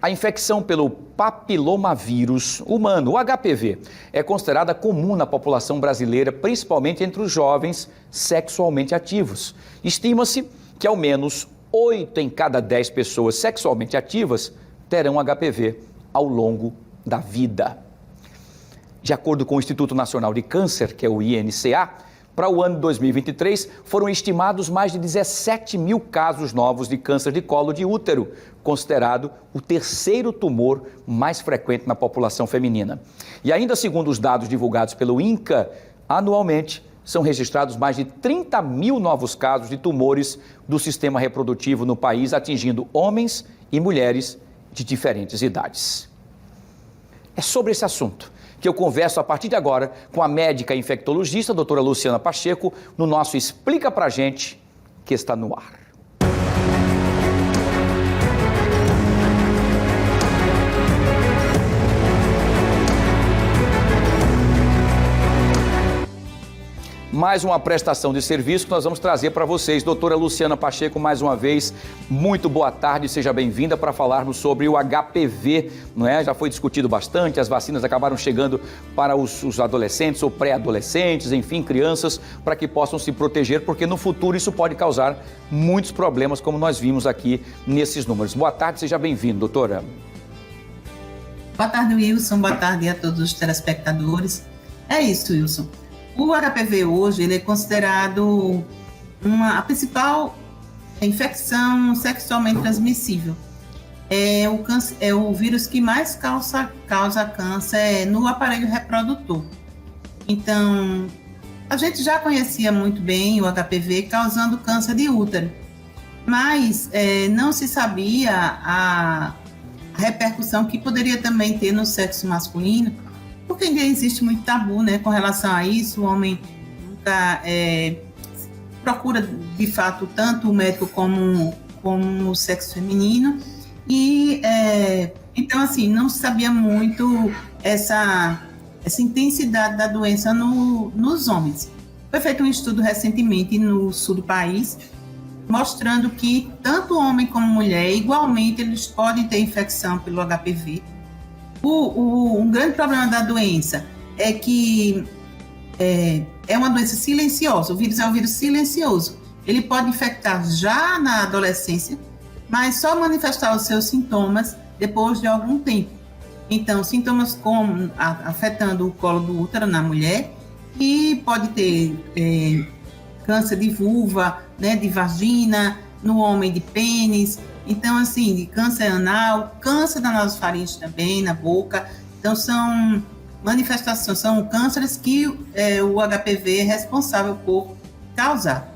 A infecção pelo papilomavírus humano, o HPV, é considerada comum na população brasileira, principalmente entre os jovens sexualmente ativos. Estima-se que ao menos 8 em cada 10 pessoas sexualmente ativas terão HPV ao longo da vida. De acordo com o Instituto Nacional de Câncer, que é o INCA, para o ano de 2023, foram estimados mais de 17 mil casos novos de câncer de colo de útero, considerado o terceiro tumor mais frequente na população feminina. E ainda segundo os dados divulgados pelo INCA, anualmente são registrados mais de 30 mil novos casos de tumores do sistema reprodutivo no país, atingindo homens e mulheres de diferentes idades. É sobre esse assunto que eu converso a partir de agora com a médica infectologista, doutora Luciana Pacheco, no nosso Explica Pra Gente, que está no ar. Mais uma prestação de serviço que nós vamos trazer para vocês. Doutora Luciana Pacheco, mais uma vez, muito boa tarde, seja bem-vinda para falarmos sobre o HPV, não é? Já foi discutido bastante, as vacinas acabaram chegando para os adolescentes ou pré-adolescentes, enfim, crianças, para que possam se proteger, porque no futuro isso pode causar muitos problemas, como nós vimos aqui nesses números. Boa tarde, seja bem-vindo, doutora. Boa tarde, Wilson, boa tarde a todos os telespectadores. É isso, Wilson. O HPV hoje ele é considerado a principal infecção sexualmente transmissível. É o vírus que mais causa câncer no aparelho reprodutor. Então, a gente já conhecia muito bem o HPV causando câncer de útero, mas não se sabia a repercussão que poderia também ter no sexo masculino, porque ainda existe muito tabu, né, com relação a isso. O homem nunca procura, de fato, tanto o médico como o sexo feminino. E, então, assim, não se sabia muito essa intensidade da doença nos homens. Foi feito um estudo recentemente no sul do país, mostrando que tanto homem como mulher, igualmente, eles podem ter infecção pelo HPV. Um grande problema da doença é que é uma doença silenciosa. O vírus é um vírus silencioso. Ele pode infectar já na adolescência, mas só manifestar os seus sintomas depois de algum tempo. Então, sintomas como afetando o colo do útero na mulher, e pode ter câncer de vulva, né, de vagina, no homem de pênis. Então, assim, de câncer anal, câncer da nasofaringe também, na boca. Então, são manifestações, são cânceres que o HPV é responsável por causar.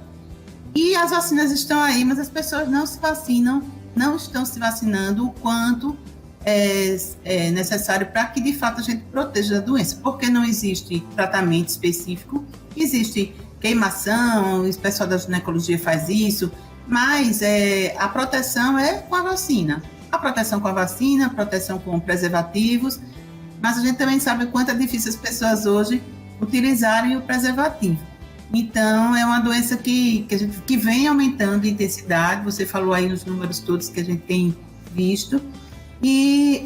E as vacinas estão aí, mas as pessoas não se vacinam, não estão se vacinando o quanto é necessário para que, de fato, a gente proteja da doença. Porque não existe tratamento específico, existe queimação, o pessoal da ginecologia faz isso, mas a proteção é com a vacina. A proteção com a vacina, a proteção com preservativos, mas a gente também sabe o quanto é difícil as pessoas hoje utilizarem o preservativo. Então, é uma doença que vem aumentando de intensidade. Você falou aí nos números todos que a gente tem visto, e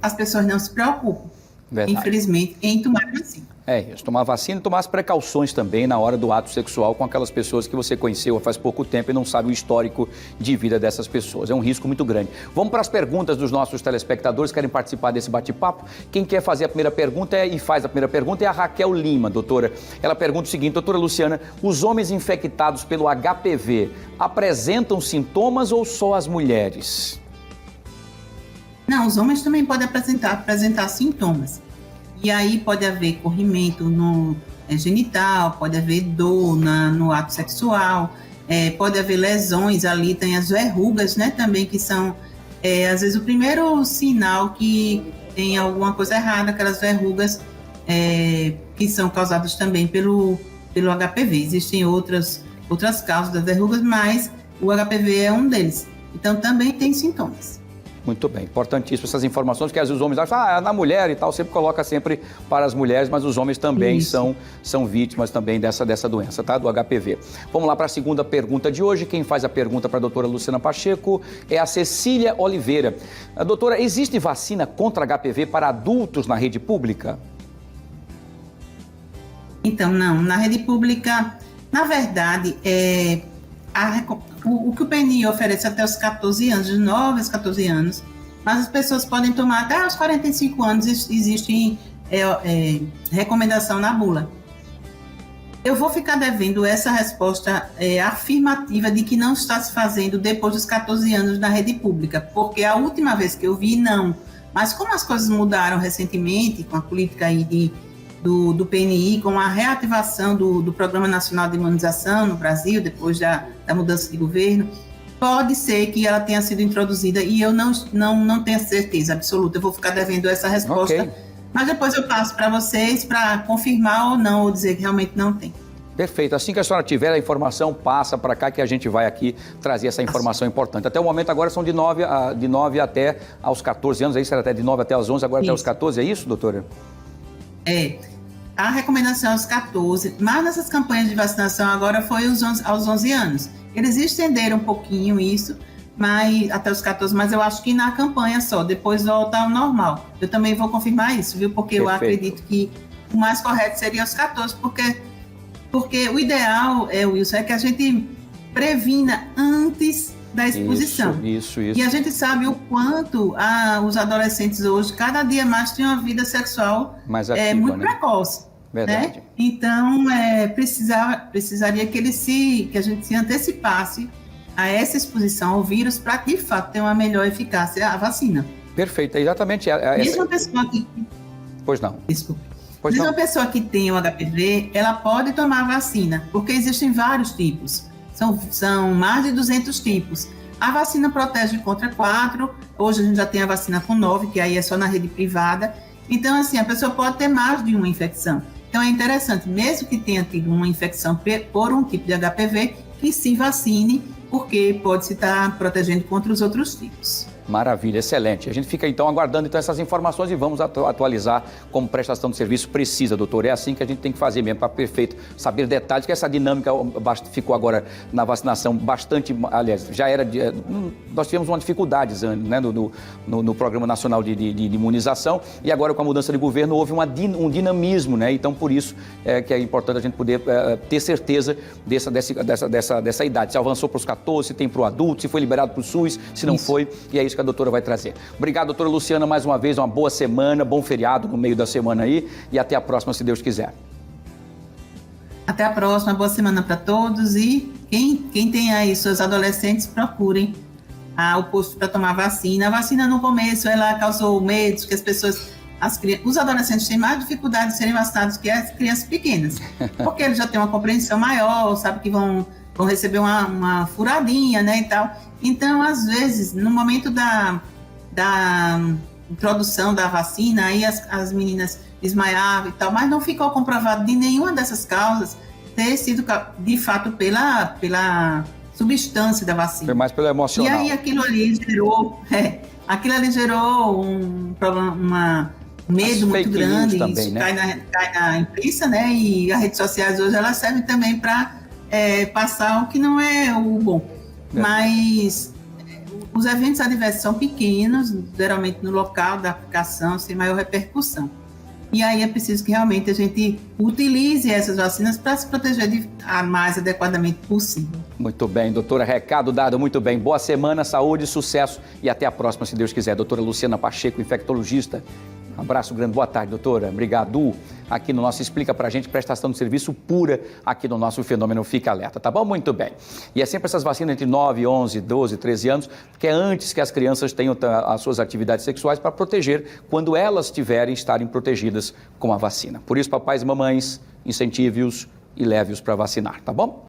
as pessoas não se preocupam, verdade, infelizmente, em tomar vacina. Isso, tomar vacina e tomar as precauções também na hora do ato sexual com aquelas pessoas que você conheceu faz pouco tempo e não sabe o histórico de vida dessas pessoas. É um risco muito grande. Vamos para as perguntas dos nossos telespectadores que querem participar desse bate-papo. Quem quer fazer a primeira pergunta e faz a primeira pergunta é a Raquel Lima, doutora. Ela pergunta o seguinte: doutora Luciana, os homens infectados pelo HPV apresentam sintomas ou só as mulheres? Não, os homens também podem apresentar sintomas. E aí pode haver corrimento no genital, pode haver dor no ato sexual, pode haver lesões ali, tem as verrugas, né, também, que são, às vezes, o primeiro sinal que tem alguma coisa errada, aquelas verrugas que são causadas também pelo HPV. Existem outras causas das verrugas, mas o HPV é um deles. Então, também tem sintomas. Muito bem, importantíssimo essas informações, que às vezes os homens acham, na mulher e tal, sempre coloca sempre para as mulheres, mas os homens também são vítimas também dessa doença, tá? Do HPV. Vamos lá para a segunda pergunta de hoje. Quem faz a pergunta para a doutora Luciana Pacheco é a Cecília Oliveira. Doutora, existe vacina contra HPV para adultos na rede pública? Então, não, na rede pública, na verdade, o que o PNI oferece até os 14 anos, de 9 aos 14 anos, mas as pessoas podem tomar até os 45 anos, existe recomendação na bula. Eu vou ficar devendo essa resposta afirmativa de que não está se fazendo depois dos 14 anos na rede pública, porque a última vez que eu vi, não. Mas como as coisas mudaram recentemente, com a política aí do PNI, com a reativação do Programa Nacional de Imunização no Brasil, depois da mudança de governo, pode ser que ela tenha sido introduzida e eu não tenho certeza absoluta. Eu vou ficar devendo essa resposta, mas depois eu passo para vocês para confirmar ou não, ou dizer que realmente não tem. Perfeito. Assim que a senhora tiver a informação, passa para cá que a gente vai aqui trazer essa informação importante. Até o momento agora são de 9 até aos 14 anos, aí será até de 9 até aos 11, agora até aos 14, é isso, doutora? A recomendação aos 14, mas nessas campanhas de vacinação agora foi aos 11 anos. Eles estenderam um pouquinho isso, mas até os 14, mas eu acho que na campanha só, depois volta ao normal. Eu também vou confirmar isso, viu? Porque eu acredito que o mais correto seria os 14, porque o ideal, Wilson, é que a gente previna antes da exposição. Isso. E a gente sabe o quanto os adolescentes hoje, cada dia mais, têm uma vida sexual mais ativa, muito precoce. Verdade. Né? Então, precisaria que a gente se antecipasse a essa exposição ao vírus para, de fato, ter uma melhor eficácia a vacina. Perfeito, exatamente. Mesmo a pessoa que... Pois não. Desculpe. Mesmo a pessoa que tem o HPV, ela pode tomar a vacina, porque existem vários tipos. São mais de 200 tipos. A vacina protege contra 4, hoje a gente já tem a vacina com 9, que aí é só na rede privada. Então, assim, a pessoa pode ter mais de uma infecção. Então, é interessante, mesmo que tenha tido uma infecção por um tipo de HPV, que se vacine, porque pode se estar protegendo contra os outros tipos. Maravilha, excelente. A gente fica então aguardando então essas informações e vamos atualizar como prestação de serviço precisa, doutor. É assim que a gente tem que fazer mesmo, para perfeito saber detalhes, que essa dinâmica ficou agora na vacinação bastante, aliás, já era, nós tivemos uma dificuldade, né, no Programa Nacional de Imunização, e agora com a mudança de governo houve um dinamismo, né? Então por isso que é importante a gente poder ter certeza dessa idade, se avançou para os 14, se tem para o adulto, se foi liberado para o SUS, se não foi, e é isso que a doutora vai trazer. Obrigado, doutora Luciana, mais uma vez, uma boa semana, bom feriado no meio da semana aí e até a próxima, se Deus quiser. Até a próxima, boa semana para todos e quem tem aí seus adolescentes, procurem o posto para tomar vacina. A vacina no começo, ela causou medo, que os adolescentes têm mais dificuldade de serem vacinados que as crianças pequenas, porque eles já têm uma compreensão maior, sabe que vão receber uma furadinha, né, e tal. Então, às vezes, no momento da introdução da vacina, aí as meninas desmaiavam e tal, mas não ficou comprovado de nenhuma dessas causas ter sido, de fato, pela substância da vacina. Foi mais pelo emocional. E aí aquilo ali gerou um problema, um medo muito grande, também, isso né? cai na imprensa, né, e as redes sociais hoje, elas servem também para passar o que não é o bom. Mas os eventos adversos são pequenos, geralmente no local da aplicação, sem maior repercussão. E aí é preciso que realmente a gente utilize essas vacinas para se proteger mais adequadamente possível. Muito bem, doutora, recado dado, muito bem. Boa semana, saúde, sucesso e até a próxima, se Deus quiser. Doutora Luciana Pacheco, infectologista. Um abraço grande, boa tarde, doutora. Obrigado. Aqui no nosso Explica Pra Gente, prestação de serviço pura aqui no nosso Fenômeno Fica Alerta, tá bom? Muito bem. E é sempre essas vacinas entre 9, 11, 12, 13 anos, que é antes que as crianças tenham as suas atividades sexuais para proteger quando elas estarem protegidas com a vacina. Por isso, papais e mamães, incentive-os e leve-os para vacinar, tá bom?